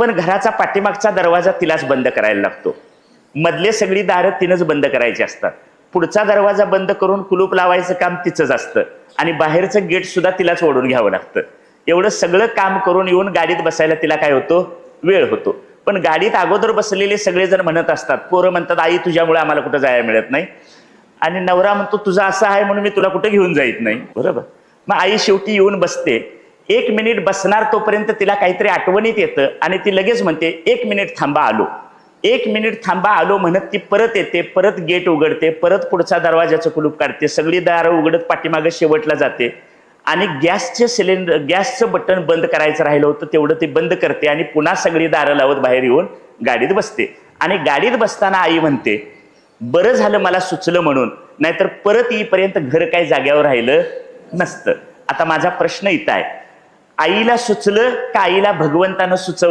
पण घराचा पाठीमागचा दरवाजा तिलाच बंद करायला लागतो. मधले सगळी दारं तिनंच बंद करायची असतात. पुढचा दरवाजा बंद करून कुलूप लावायचं काम तिचंच असतं आणि बाहेरचं गेट सुद्धा तिलाच ओढून घ्यावं लागतं. एवढं सगळं काम करून येऊन गाडीत बसायला तिला काय होतो, वेळ होतो. पण गाडीत अगोदर बसलेले सगळेजण म्हणत असतात, पोरं म्हणतात आई तुझ्यामुळे आम्हाला कुठं जायला मिळत नाही, आणि नवरा म्हणतो तुझं असं आहे म्हणून मी तुला कुठे घेऊन जाईत नाही. बरोबर. मग आई शेवटी येऊन बसते. 1 मिनिट बसणार तोपर्यंत तिला काहीतरी आठवणीत येतं आणि ती लगेच म्हणते 1 मिनिट थांबा आलो. 1 मिनिट थांबा आलो म्हणत ती परत येते, परत गेट उघडते, परत पुढचा दरवाजाचं कुलूप काढते, सगळी दारं उघडत पाठीमागे शेवटला जाते आणि गॅसचं बटन बंद करायचं राहिलं होतं तेवढं ते बंद करते आणि पुन्हा सगळी दारं लावत बाहेर येऊन गाडीत बसते. आणि गाडीत बसताना आई म्हणते बरं झालं मला सुचलं म्हणून, नाहीतर परत येईपर्यंत घर काही जाग्यावर राहिलं नसतं. आता माझा प्रश्न इथं आहे, आईला सुचलं का आईला भगवंतानं सुचवलं?